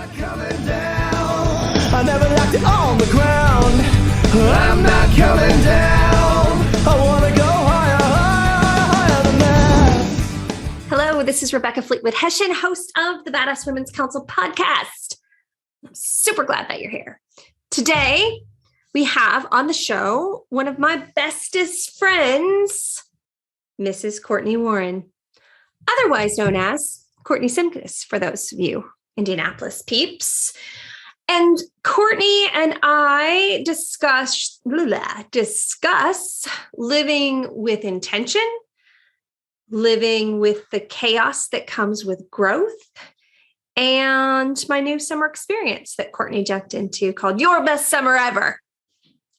not coming down. I never left it on the ground. I'm not coming down. I want to go higher, higher, higher than that. Hello, this is Rebecca Fleetwood-Hession, host of the Badass Women's Council podcast. I'm super glad that you're here. Today, we have on the show one of my bestest friends, Mrs. Courtney Warren, otherwise known as Courtney Simkus, for those of you Indianapolis peeps. And Courtney and I discuss living with intention, living with the chaos that comes with growth, and my new summer experience that Courtney jumped into called Your Best Summer Ever.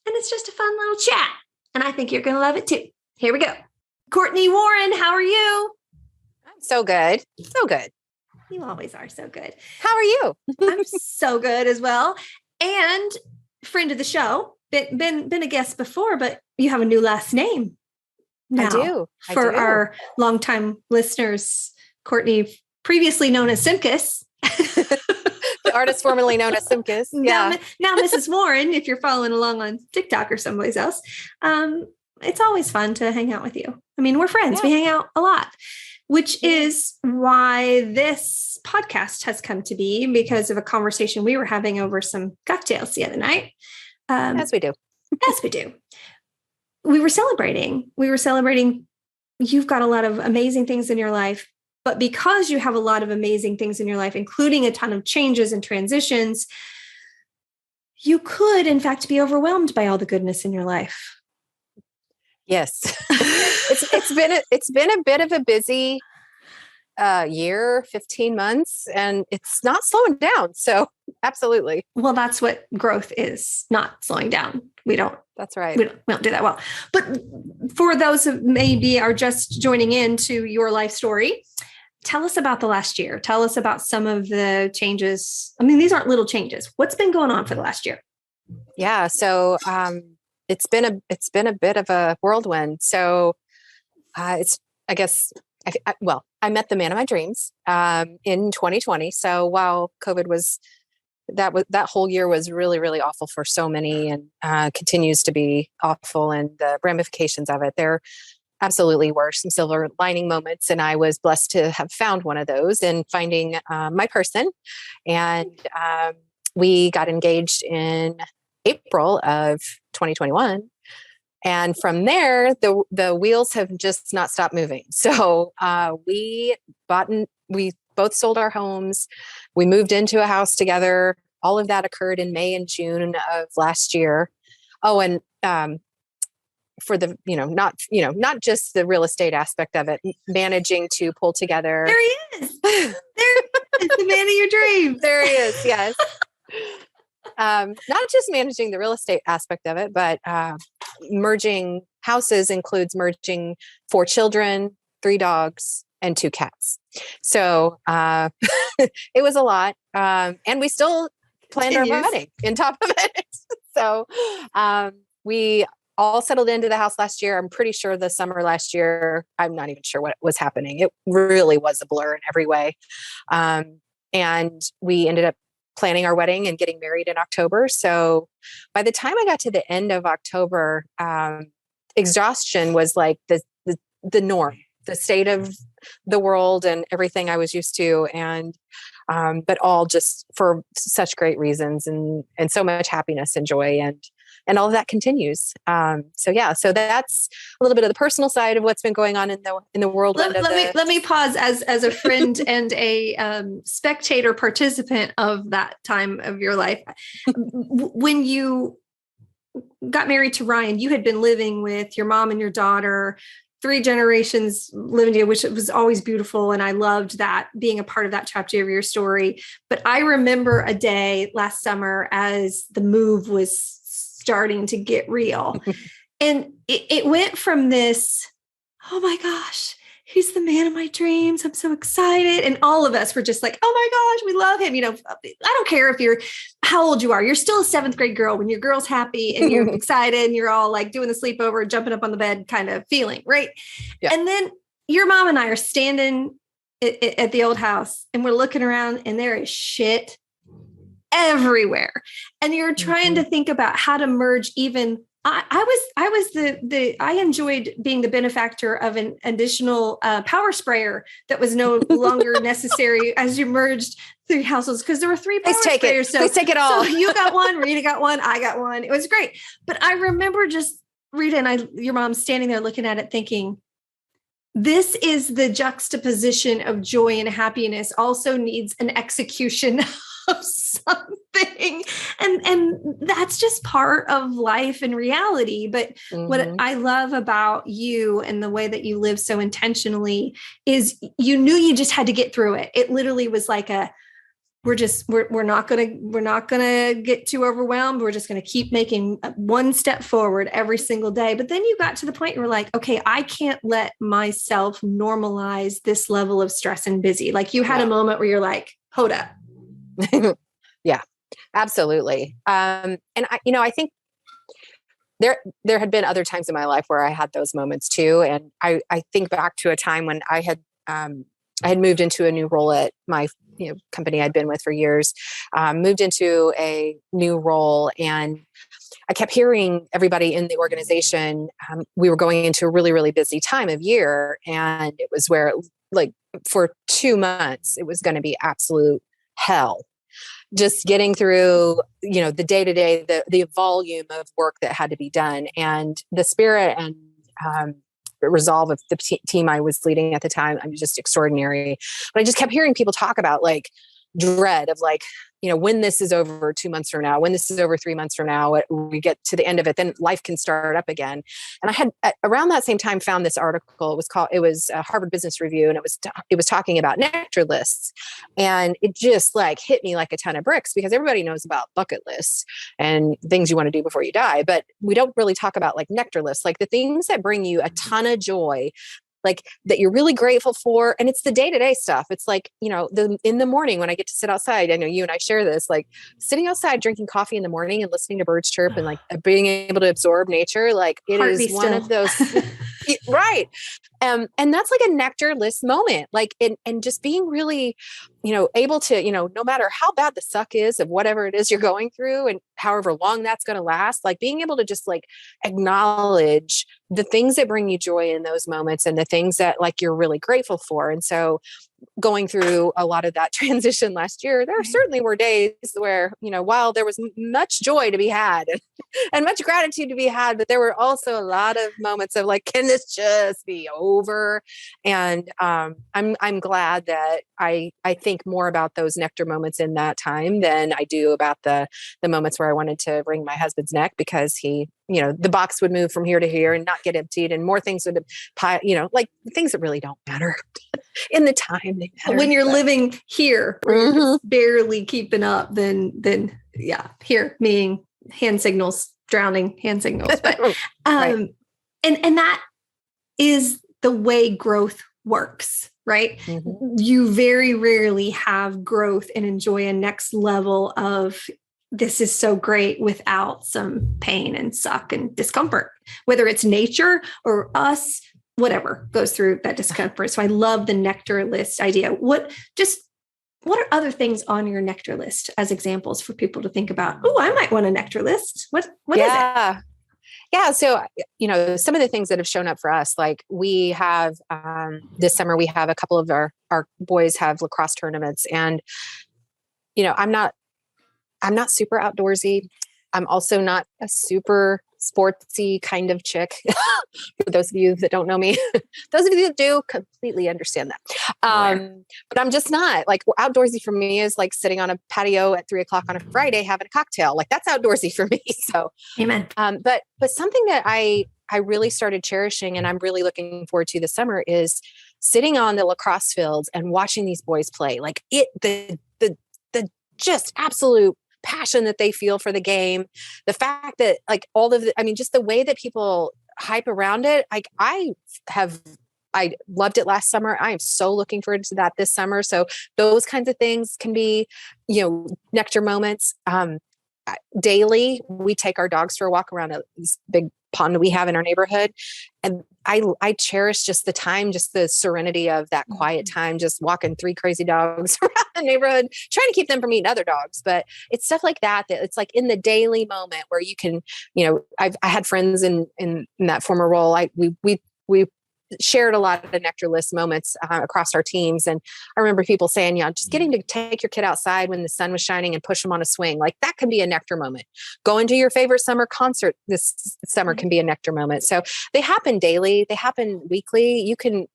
And it's just a fun little chat. And I think you're going to love it too. Here we go. Courtney Warren, how are you? I'm so good. So good. You always are so good. How are you? I'm so good as well. And friend of the show, been a guest before, but you have a new last name now. I do. For our longtime listeners, Courtney, previously known as Simkus. The artist formerly known as Simkus. Yeah. Now Mrs. Warren, if you're following along on TikTok or someplace else. It's always fun to hang out with you. I mean, we're friends. Yeah. We hang out a lot, which is why this podcast has come to be, because of a conversation we were having over some cocktails the other night. As we do. As we do. We were celebrating. You've got a lot of amazing things in your life, but because you have a lot of amazing things in your life, including a ton of changes and transitions, you could, in fact, be overwhelmed by all the goodness in your life. Yes. It's been a bit of a busy year, 15 months, and it's not slowing down. So absolutely. Well, that's what growth is, not slowing down. That's right. We don't do that well. But for those who maybe are just joining into your life story, tell us about the last year. Tell us about some of the changes. I mean, these aren't little changes. What's been going on for the last year? Yeah. So, it's been a bit of a whirlwind. So, I met the man of my dreams, in 2020. So while COVID that whole year was really, really awful for so many, and, continues to be awful, and the ramifications of it, there absolutely were some silver lining moments. And I was blessed to have found one of those in finding, my person. And, we got engaged in April of 2021. And from there, the wheels have just not stopped moving. So we both sold our homes. We moved into a house together. All of that occurred in May and June of last year. Oh, and for the, not just the real estate aspect of it, managing to pull together. There he is. There is the man of your dreams. There he is. Yes. Not just managing the real estate aspect of it, but merging houses includes merging 4 children, 3 dogs, and 2 cats. So it was a lot. And we still planned our wedding on top of it. So we all settled into the house last year. I'm pretty sure the summer last year, I'm not even sure what was happening. It really was a blur in every way. And we ended up planning our wedding and getting married in October. So by the time I got to the end of October, exhaustion was like the norm, the state of the world and everything I was used to. And, but all just for such great reasons, and so much happiness and joy, and all of that continues. So that's a little bit of the personal side of what's been going on in the world. Let me pause as a friend and a spectator participant of that time of your life. When you got married to Ryan, you had been living with your mom and your daughter, 3 generations living together, which was always beautiful. And I loved that, being a part of that chapter of your story. But I remember a day last summer as the move was starting to get real. And it went from this, oh my gosh, he's the man of my dreams. I'm so excited. And all of us were just like, oh my gosh, we love him. I don't care how old you are. You're still a 7th grade girl when your girl's happy and you're excited and you're all like doing the sleepover, jumping up on the bed kind of feeling, right? Yeah. And then your mom and I are standing at the old house and we're looking around and there is shit everywhere. And you're trying to think about how to merge even. I enjoyed being the benefactor of an additional power sprayer that was no longer necessary as you merged 3 households, because there were 3 power sprayers. So please take it all. So you got one, Rita got one, I got one. It was great. But I remember just Rita and your mom standing there looking at it thinking, this is the juxtaposition of joy and happiness also needs an execution of something. And that's just part of life and reality. But what I love about you and the way that you live so intentionally is you knew you just had to get through it. It literally was like we're not gonna get too overwhelmed. We're just gonna keep making one step forward every single day. But then you got to the point where like, okay, I can't let myself normalize this level of stress and busy. Like you had a moment where you're like, hold up. Yeah, absolutely. And I think there had been other times in my life where I had those moments too. And I think back to a time when I had moved into a new role at my company I'd been with for years, moved into a new role, and I kept hearing everybody in the organization, we were going into a really, really busy time of year. And it was where like for 2 months, it was going to be absolute hell. Just getting through, the day-to-day, the volume of work that had to be done, and the spirit and resolve of the team I was leading at the time. I'm just extraordinary. But I just kept hearing people talk about like dread of like, when this is over 2 months from now, when this is over 3 months from now, we get to the end of it, then life can start up again. And I had around that same time found this article. It was a Harvard Business Review, and it was talking about Nectar lists. And it just like hit me like a ton of bricks, because everybody knows about bucket lists and things you want to do before you die. But we don't really talk about like Nectar lists, like the things that bring you a ton of joy, like that you're really grateful for. And it's the day-to-day stuff. It's like, in the morning when I get to sit outside, I know you and I share this, like sitting outside, drinking coffee in the morning and listening to birds chirp and like being able to absorb nature. Like it is one of those, right. And that's like a Nectar list moment, like, and just being really, able to, no matter how bad the suck is of whatever it is you're going through and however long that's going to last, like being able to just like acknowledge the things that bring you joy in those moments and the things that like you're really grateful for. And so going through a lot of that transition last year, there certainly were days where, while there was much joy to be had and much gratitude to be had, but there were also a lot of moments of like, can this just be over? And I'm glad that I think more about those Nectar moments in that time than I do about the moments where I wanted to wring my husband's neck because he, the box would move from here to here and not get emptied, and more things would pile, like things that really don't matter in the time they matter. When you're living here, where you're just barely keeping up, then yeah, here meaning hand signals, drowning hand signals. But right. and that is the way growth works, right? You very rarely have growth and enjoy a next level of this is so great without some pain and suck and discomfort, whether it's nature or us, whatever goes through that discomfort. So I love the Nectar list idea. What are other things on your Nectar list as examples for people to think about? Oh, I might want a Nectar list. What is it? Yeah. So, some of the things that have shown up for us, like we have, this summer, we have a couple of our boys have lacrosse tournaments, and, I'm not super outdoorsy. I'm also not a super sportsy kind of chick. For those of you that don't know me, those of you that do completely understand that. But I'm just not like outdoorsy for me is like sitting on a patio at 3:00 on a Friday, having a cocktail. Like that's outdoorsy for me. So, amen. But something that I really started cherishing and I'm really looking forward to this summer is sitting on the lacrosse fields and watching these boys play. Like the just absolute passion that they feel for the game, the fact that like just the way that people hype around it. Like I loved it last summer. I am so looking forward to that this summer. So those kinds of things can be, Nectar moments. Daily, we take our dogs for a walk around this big pond we have in our neighborhood. And I cherish just the time, just the serenity of that quiet time, just walking 3 crazy dogs around the neighborhood, trying to keep them from eating other dogs. But it's stuff like that it's like in the daily moment where you can, I had friends in that former role. We shared a lot of the Nectar list moments across our teams. And I remember people saying, just getting to take your kid outside when the sun was shining and push them on a swing, like that can be a Nectar moment. Going to your favorite summer concert this summer can be a Nectar moment. So they happen daily. They happen weekly. You can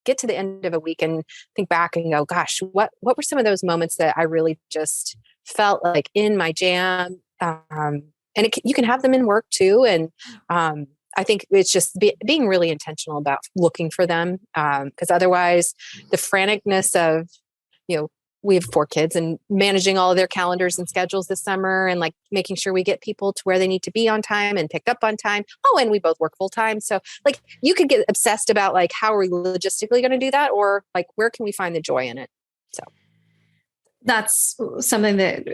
get to the end of a week and think back and go, gosh, what were some of those moments that I really just felt like in my jam? And you can have them in work too. And, I think it's just being really intentional about looking for them. Because otherwise the franticness of, we have 4 kids and managing all of their calendars and schedules this summer and like making sure we get people to where they need to be on time and picked up on time. Oh, and we both work full time. So like you could get obsessed about like, how are we logistically going to do that? Or like, where can we find the joy in it? So that's something that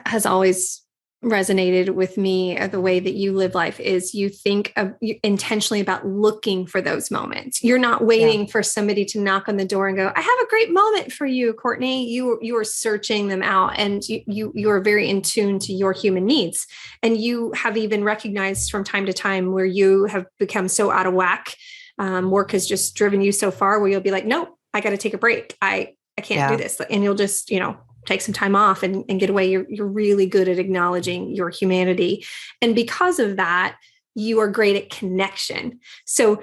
has always resonated with me. The way that you live life is you think intentionally about looking for those moments. You're not waiting for somebody to knock on the door and go, I have a great moment for you, Courtney. You are searching them out, and you are very in tune to your human needs. And you have even recognized from time to time where you have become so out of whack. Work has just driven you so far where you'll be like, nope, I got to take a break. I can't do this. And you'll just, take some time off and get away. You're really good at acknowledging your humanity. And because of that, you are great at connection. So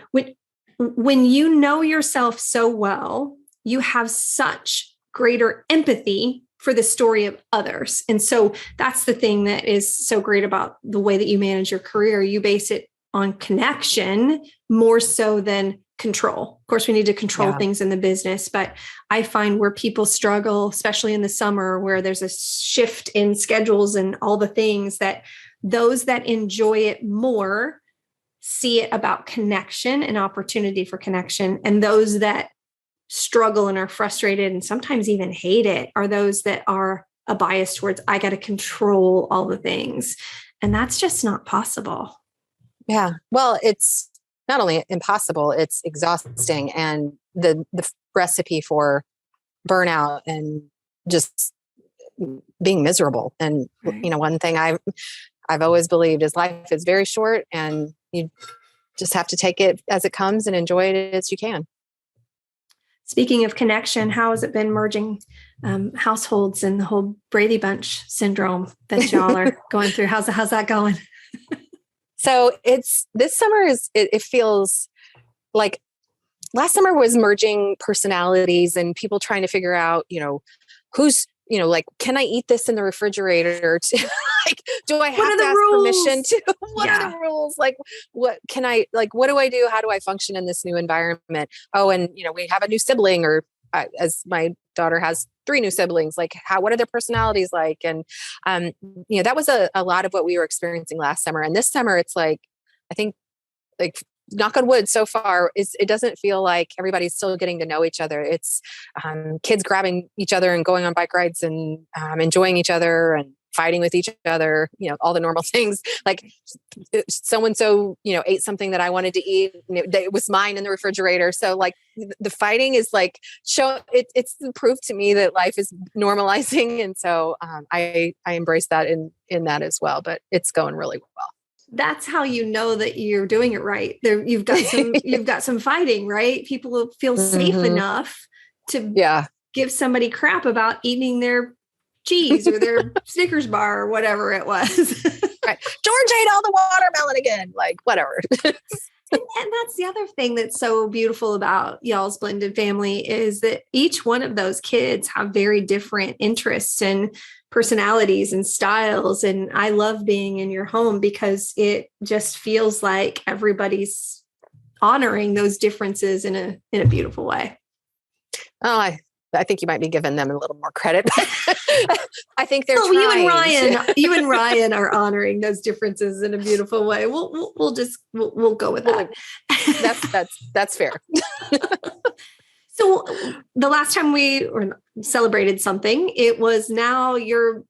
when you know yourself so well, you have such greater empathy for the story of others. And so that's the thing that is so great about the way that you manage your career. You base it on connection more so than control. Of course, we need to control things in the business, but I find where people struggle, especially in the summer, where there's a shift in schedules and all the things, that those that enjoy it more see it about connection and opportunity for connection. And those that struggle and are frustrated and sometimes even hate it are those that are a bias towards, I got to control all the things. And that's just not possible. Yeah. Well, it's not only impossible, it's exhausting, and the recipe for burnout and just being miserable. And, one thing I've always believed is life is very short, and you just have to take it as it comes and enjoy it as you can. Speaking of connection, how has it been merging households and the whole Brady Bunch syndrome that y'all are going through? How's that going? So this summer it feels like last summer was merging personalities and people trying to figure out, who's, like, can I eat this in the refrigerator? Like, do I have to ask permission to, what are the rules? Like, what can I, like, what do I do? How do I function in this new environment? Oh, and, we have a new sibling, or as my daughter has 3 new siblings, like what are their personalities like? And, that was a lot of what we were experiencing last summer. And this summer, it's like, I think, like, knock on wood, so far, it doesn't feel like everybody's still getting to know each other. It's kids grabbing each other and going on bike rides and enjoying each other and fighting with each other, all the normal things. Like, so-and-so, ate something that I wanted to eat, and it was mine in the refrigerator. So like the fighting is like, it's the proof to me that life is normalizing. And so I embrace that in that as well, but it's going really well. That's how you know that you're doing it right. There, you've got some fighting, right? People will feel safe enough to give somebody crap about eating their cheese or their Snickers bar or whatever it was. Right. George ate all the watermelon again, like whatever. And that's the other thing that's so beautiful about y'all's blended family is that each one of those kids have very different interests and personalities and styles. And I love being in your home because it just feels like everybody's honoring those differences in a beautiful way. Oh, I think you might be giving them a little more credit. I think they're trying. You and Ryan are honoring those differences in a beautiful way. We'll go with that. That's fair. So the last time we celebrated something, it was now your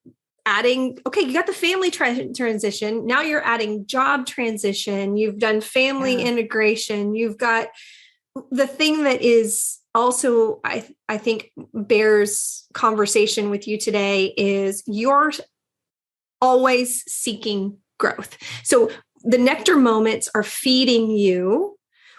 adding, okay, you got the family transition. Now you're adding job transition. You've done family integration. You've got the thing that is also, I think bears conversation with you today is you're always seeking growth. So the nectar moments are feeding you,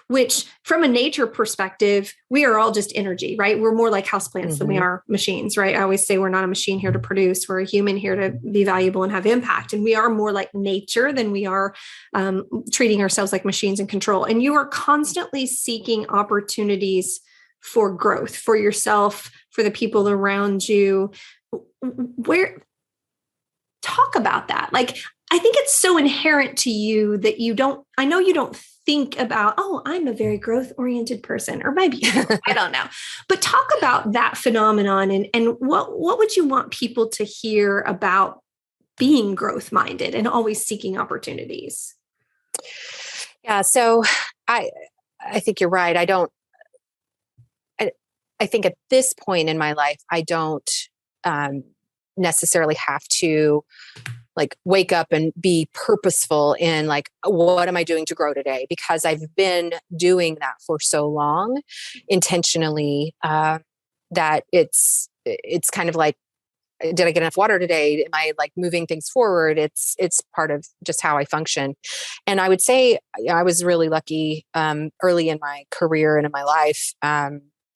which from a nature perspective, we are all just energy, right? We're more like houseplants than we are machines, right? I always say we're not a machine here to produce. We're a human here to be valuable and have impact. And we are more like nature than we are treating ourselves like machines and control. And you are constantly seeking opportunities for growth, for yourself, for the people around you. Talk about that. Like, I think it's so inherent to you that I know you don't think about, oh, I'm a very growth oriented person, or maybe, I don't know, but talk about that phenomenon and what would you want people to hear about being growth minded and always seeking opportunities? Yeah. So I think you're right. I think at this point in my life, I don't necessarily have to like wake up and be purposeful in like, what am I doing to grow today? Because I've been doing that for so long intentionally that it's kind of like, did I get enough water today? Am I like moving things forward? It's part of just how I function. And I would say I was really lucky early in my career and in my life,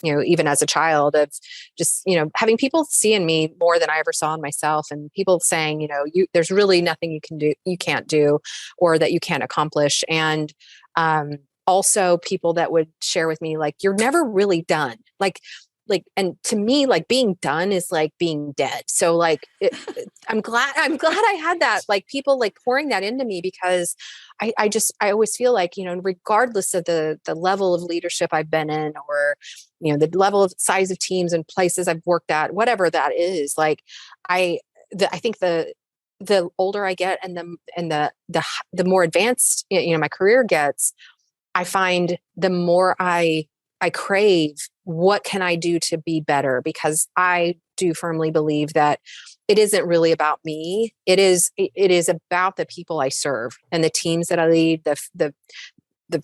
even as a child, of just, having people seeing me more than I ever saw in myself, and people saying, there's really nothing you can't do, or that you can't accomplish. And also people that would share with me, like, you're never really done. And to me, like, being done is like being dead. So like, I'm glad I had that, like, people like pouring that into me, because I always feel like, regardless of the level of leadership I've been in, or, the level of size of teams and places I've worked at, whatever that is, like, I think the older I get and the more advanced, my career gets, I find the more I crave, what can I do to be better? Because I do firmly believe that it isn't really about me. It is about the people I serve and the teams that I lead, the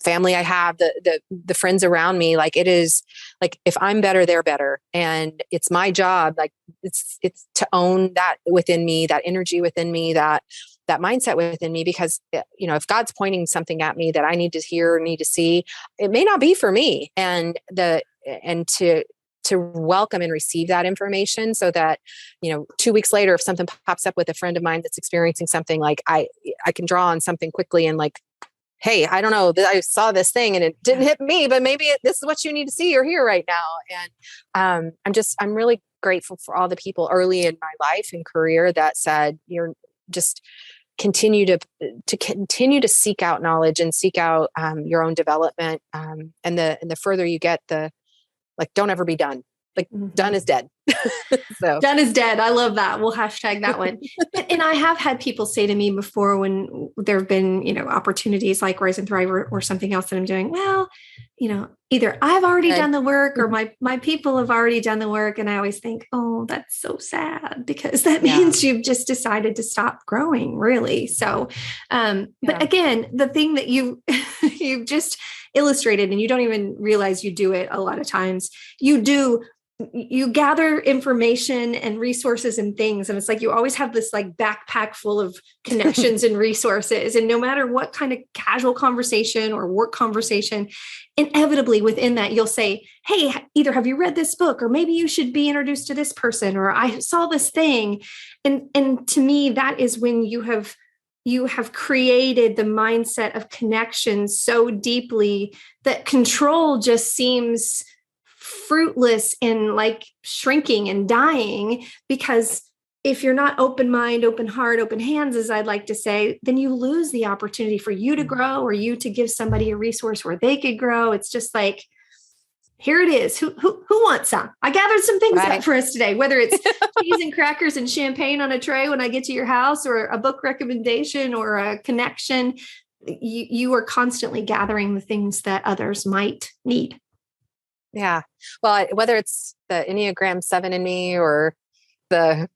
family I have, the friends around me. Like, it is like, if I'm better, they're better. And it's my job. Like, it's to own that within me, that energy within me, that mindset within me, because, if God's pointing something at me that I need to hear or need to see, it may not be for me. And to welcome and receive that information, so that, 2 weeks later, if something pops up with a friend of mine that's experiencing something, like I can draw on something quickly and like, hey, I don't know, I saw this thing and it didn't hit me, but maybe this is what you need to see or hear right now. And I'm really grateful for all the people early in my life and career that said, you're just continue to seek out knowledge and seek out your own development. And the further you get, don't ever be done. Like, done is dead. So done is dead. I love that. We'll hashtag that one. And I have had people say to me before, when there have been, opportunities like Rise and Thrive or something else that I'm doing, well, either I've already done the work, or my people have already done the work. And I always think, oh, that's so sad, because that means you've just decided to stop growing, really. So, but again, the thing that you've just illustrated, and you don't even realize you do it a lot of times, you gather information and resources and things. And it's like, you always have this like backpack full of connections and resources. And no matter what kind of casual conversation or work conversation, inevitably within that, you'll say, hey, either have you read this book, or maybe you should be introduced to this person, or I saw this thing. And to me, that is when you have created the mindset of connection so deeply that control just seems fruitless in like shrinking and dying. Because if you're not open mind, open heart, open hands, as I'd like to say, then you lose the opportunity for you to grow, or you to give somebody a resource where they could grow. It's just like, here it is. Who wants some? I gathered some things up for us today, whether it's cheese and crackers and champagne on a tray when I get to your house, or a book recommendation, or a connection. You are constantly gathering the things that others might need. Yeah. Well, whether it's the Enneagram 7 in me, or the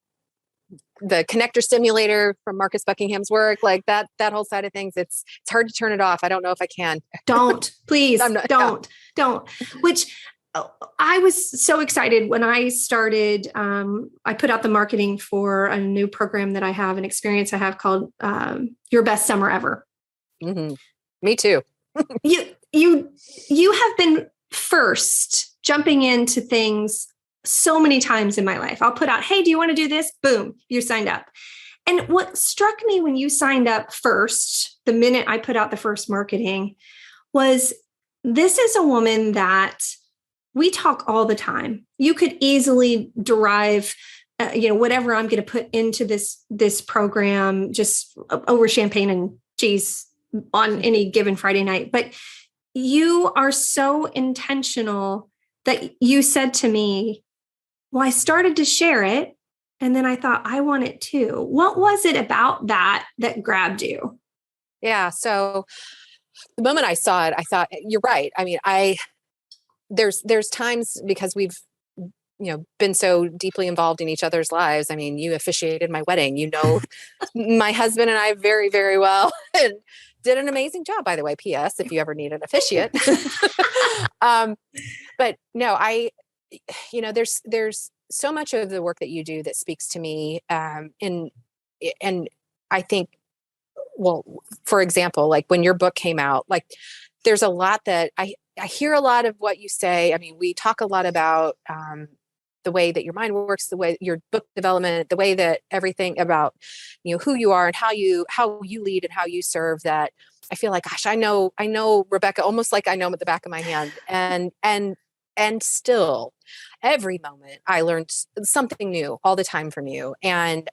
the connector stimulator from Marcus Buckingham's work, like that whole side of things. It's hard to turn it off. I don't know if I can. Don't, please, I'm not- don't. Which I was so excited when I started. I put out the marketing for a new program that I have, an experience I have called Your Best Summer Ever. Mm-hmm. Me too. You have been first jumping into things so many times in my life. I'll put out, hey, do you want to do this? Boom, you signed up. And what struck me when you signed up first, the minute I put out the first marketing, was this is a woman that we talk all the time. You could easily derive, whatever I'm going to put into this program just over champagne and cheese on any given Friday night. But you are so intentional that you said to me, well, I started to share it, and then I thought, I want it too. What was it about that grabbed you? Yeah. So the moment I saw it, I thought, you're right. I mean, there's times, because we've, been so deeply involved in each other's lives. I mean, you officiated my wedding, my husband and I very, very well, and did an amazing job, by the way. P.S. If you ever need an officiate. But no, there's so much of the work that you do that speaks to me. And I think, well, for example, like when your book came out, like there's a lot that I hear a lot of what you say. I mean, we talk a lot about the way that your mind works, the way your book development, the way that everything about, who you are and how you lead and how you serve, that I feel like, gosh, I know Rebecca almost like I know him at the back of my hand. And still every moment I learned something new all the time from you,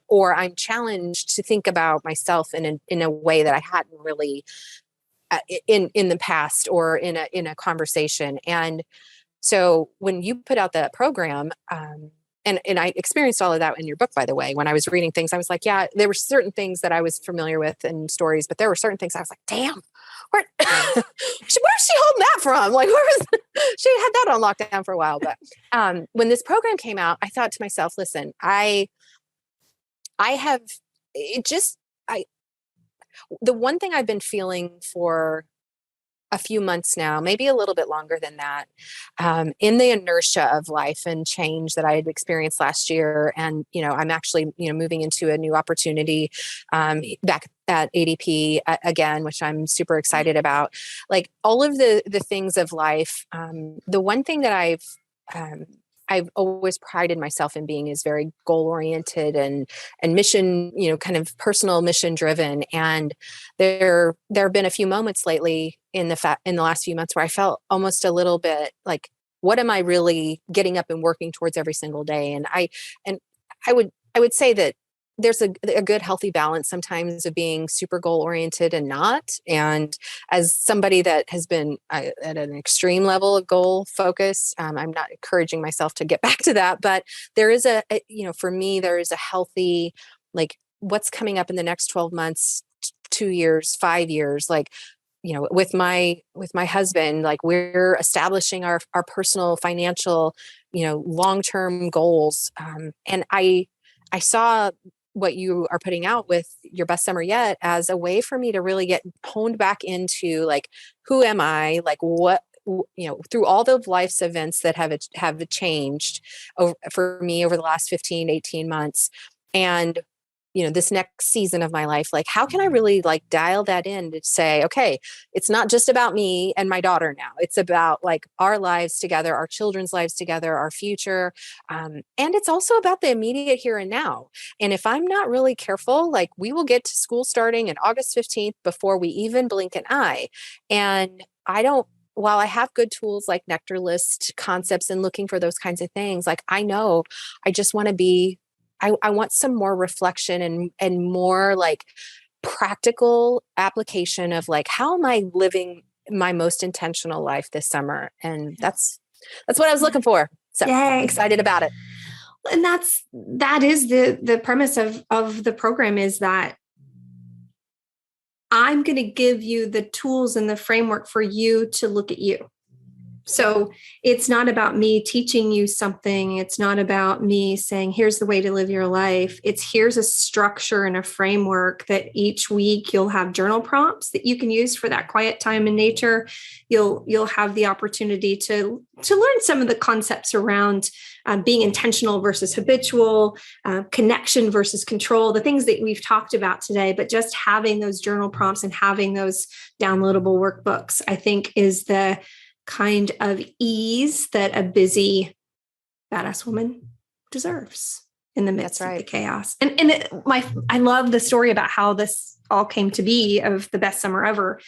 or I'm challenged to think about myself in a way that I hadn't really in the past, or in a conversation. And so when you put out that program, and I experienced all of that in your book, by the way, when I was reading things, I was like, yeah, there were certain things that I was familiar with and stories, but there were certain things I was like, damn, where's she holding that from? Like, she had that on lockdown for a while. But when this program came out, I thought to myself, listen, the one thing I've been feeling for a few months now, maybe a little bit longer than that, in the inertia of life and change that I had experienced last year. And, I'm actually, moving into a new opportunity back at ADP again, which I'm super excited about. Like all of the things of life. The one thing that I've always prided myself in being is very goal oriented and mission, kind of personal mission driven. And there have been a few moments lately in the last few months where I felt almost a little bit like, what am I really getting up and working towards every single day? And I would say that there's a good healthy balance sometimes of being super goal oriented and not. And as somebody that has been at an extreme level of goal focus, I'm not encouraging myself to get back to that, but there is for me, there is a healthy, like what's coming up in the next 12 months, 2 years, 5 years, like, with my husband, like we're establishing our personal financial, long-term goals. And I saw what you are putting out with Your Best Summer Yet as a way for me to really get honed back into like, who am I? Like what, through all the life's events that have changed for me over the last 15, 18 months. And, this next season of my life, like, how can I really like dial that in to say, okay, it's not just about me and my daughter now. It's about like our lives together, our children's lives together, our future. And it's also about the immediate here and now. And if I'm not really careful, like we will get to school starting in August 15th before we even blink an eye. And while I have good tools like Nectar list concepts and looking for those kinds of things, like I know I just want to be, I want some more reflection and more like practical application of like, how am I living my most intentional life this summer? And that's what I was looking for. So I'm excited about it. And that is the premise of the program, is that I'm going to give you the tools and the framework for you to look at you. So it's not about me teaching you something. It's not about me saying, here's the way to live your life. It's here's a structure and a framework that each week you'll have journal prompts that you can use for that quiet time in nature. You'll have the opportunity to learn some of the concepts around being intentional versus habitual, connection versus control, the things that we've talked about today. But just having those journal prompts and having those downloadable workbooks, I think, is the kind of ease that a busy, badass woman deserves in the midst of the chaos. And I love the story about how this all came to be of the best summer ever.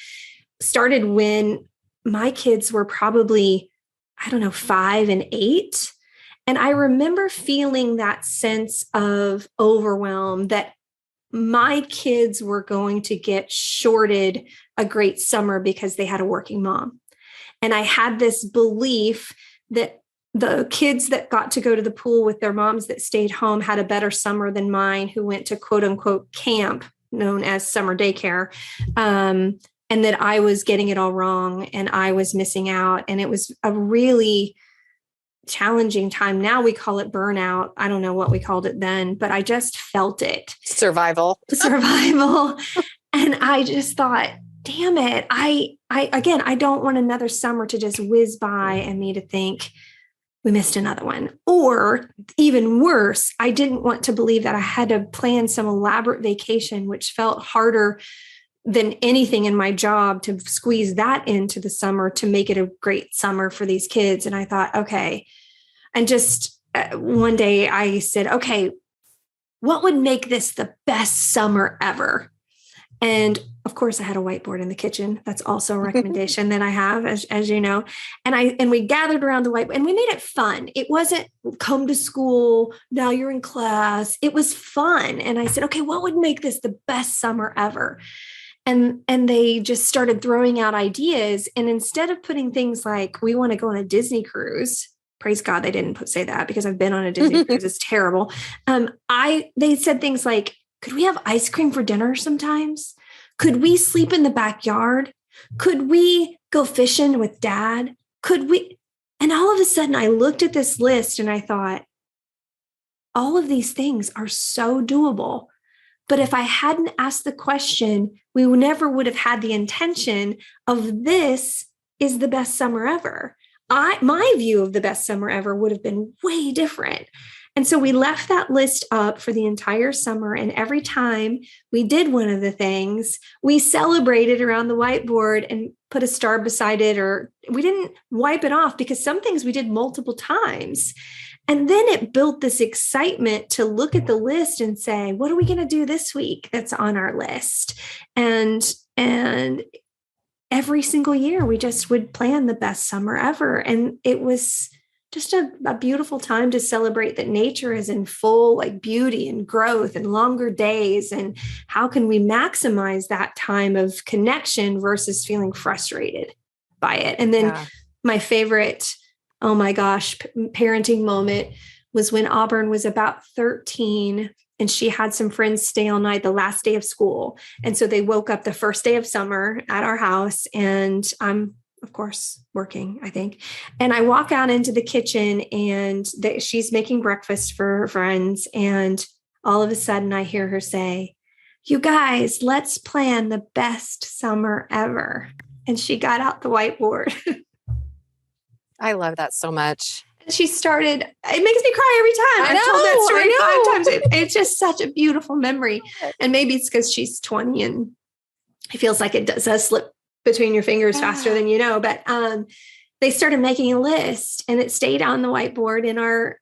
Started when my kids were probably, 5 and 8. And I remember feeling that sense of overwhelm that my kids were going to get shorted a great summer because they had a working mom. And I had this belief that the kids that got to go to the pool with their moms that stayed home had a better summer than mine, who went to quote unquote camp known as summer daycare. And that I was getting it all wrong and I was missing out. And it was a really challenging time. Now we call it burnout. I don't know what we called it then, but I just felt it. Survival. And I just thought, damn it. I don't want another summer to just whiz by and me to think we missed another one. Or even worse, I didn't want to believe that I had to plan some elaborate vacation, which felt harder than anything in my job to squeeze that into the summer to make it a great summer for these kids. And I thought, okay. And just one day I said, okay, what would make this the best summer ever? And of course, I had a whiteboard in the kitchen. That's also a recommendation that I have, as you know. And we gathered around the whiteboard and we made it fun. It wasn't come to school, now you're in class. It was fun. And I said, okay, what would make this the best summer ever? And they just started throwing out ideas. And instead of putting things like, we want to go on a Disney cruise, praise God, they didn't say that because I've been on a Disney cruise. It's terrible. They said things like, could we have ice cream for dinner sometimes? Could we sleep in the backyard? Could we go fishing with Dad? Could we? And all of a sudden I looked at this list and I thought, all of these things are so doable. But if I hadn't asked the question, we never would have had the intention of this is the best summer ever. My view of the best summer ever would have been way different. And so we left that list up for the entire summer. And every time we did one of the things, we celebrated around the whiteboard and put a star beside it, or we didn't wipe it off because some things we did multiple times. And then it built this excitement to look at the list and say, what are we going to do this week that's on our list? And every single year we just would plan the best summer ever. And it was just a beautiful time to celebrate that nature is in full like beauty and growth and longer days. And how can we maximize that time of connection versus feeling frustrated by it? And then my favorite, oh my gosh, parenting moment was when Auburn was about 13 and she had some friends stay all night the last day of school. And so they woke up the first day of summer at our house, and I'm of course, working, I think. And I walk out into the kitchen and she's making breakfast for her friends. And all of a sudden I hear her say, you guys, let's plan the best summer ever. And she got out the whiteboard. I love that so much. She started, it makes me cry every time. I've told that story 5 times. It's just such a beautiful memory. And maybe it's because she's 20 and it feels like it does slip between your fingers faster than you know. But they started making a list and it stayed on the whiteboard in our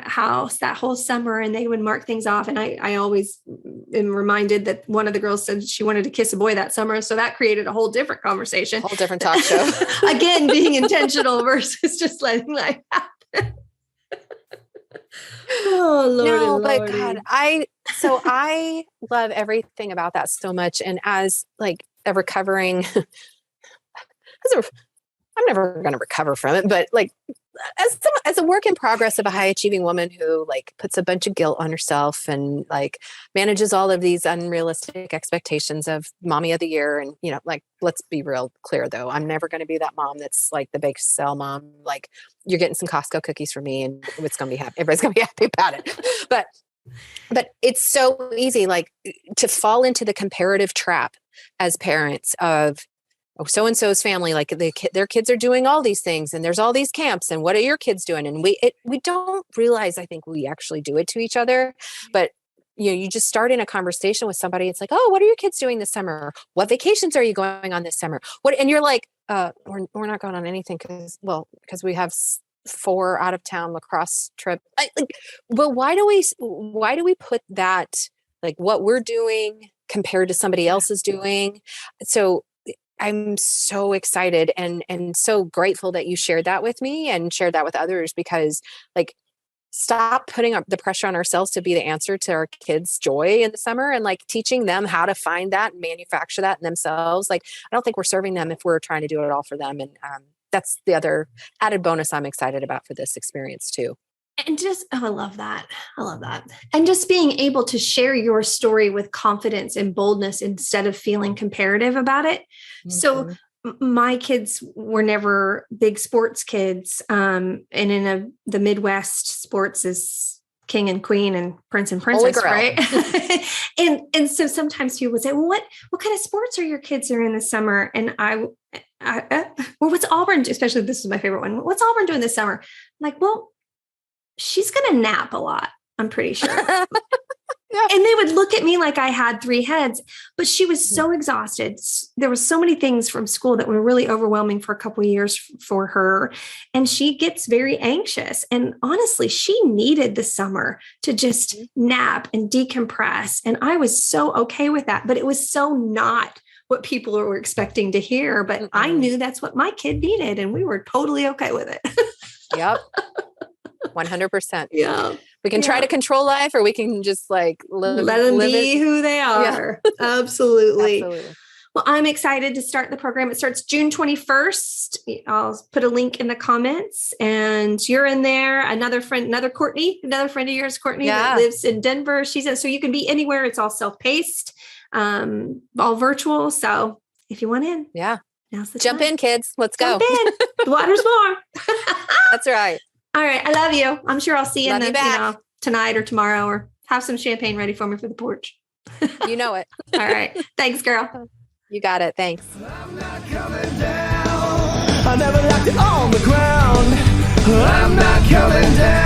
house that whole summer, and they would mark things off. And I always am reminded that one of the girls said she wanted to kiss a boy that summer. So that created a whole different conversation. Whole different talk show. Again, being intentional versus just letting life happen. Oh, Lord. No, but God, I love everything about that so much. And as like a recovering, I'm never going to recover from it, but like as a work in progress of a high achieving woman who like puts a bunch of guilt on herself and like manages all of these unrealistic expectations of mommy of the year. And, you know, like, let's be real clear though. I'm never going to be that mom that's like the bake sale mom. Like, you're getting some Costco cookies from me and it's going to be happy. Everybody's going to be happy about it. But it's so easy, like, to fall into the comparative trap as parents of, oh, so-and-so's family, like their kids are doing all these things and there's all these camps and what are your kids doing? And we don't realize, I think we actually do it to each other, but you know, you just start in a conversation with somebody. It's like, oh, what are your kids doing this summer? What vacations are you going on this summer? And you're like, we're not going on anything because we have 4 out of town lacrosse trip. But why do we put that, like what we're doing compared to somebody else's doing? So I'm so excited and so grateful that you shared that with me and shared that with others, because like, stop putting up the pressure on ourselves to be the answer to our kids' joy in the summer, and like teaching them how to find that and manufacture that in themselves. Like, I don't think we're serving them if we're trying to do it all for them. And that's the other added bonus I'm excited about for this experience too. And just, I love that. I love that. And just being able to share your story with confidence and boldness instead of feeling comparative about it. Mm-hmm. So my kids were never big sports kids. And in the Midwest, sports is king and queen and prince and princess, right? and so sometimes people would say, well, what kind of sports are your kids are in the summer? And well, what's Auburn, especially this is my favorite one. What's Auburn doing this summer? I'm like, well, she's going to nap a lot, I'm pretty sure. Yeah. And they would look at me like I had 3 heads, but she was so exhausted. There were so many things from school that were really overwhelming for a couple of years for her. And she gets very anxious. And honestly, she needed the summer to just nap and decompress. And I was so okay with that, but it was so not what people were expecting to hear. But I knew that's what my kid needed. And we were totally okay with it. Yep. 100%. Yeah. We can try to control life, or we can just like let them be who they are. Yeah. Absolutely. Well, I'm excited to start the program. It starts June 21st. I'll put a link in the comments, and you're in there. Another friend of yours, Courtney, that lives in Denver. She's in, so you can be anywhere. It's all self-paced, all virtual. So if you want in, now's the jump time. In, kids. Let's go. Jump in. The water's warm. That's right. All right. I love you. I'm sure I'll see you, tonight or tomorrow, or have some champagne ready for me for the porch. You know it. All right. Thanks, girl. You got it. Thanks. I'm not coming down. I never left it on the ground. I'm not coming down.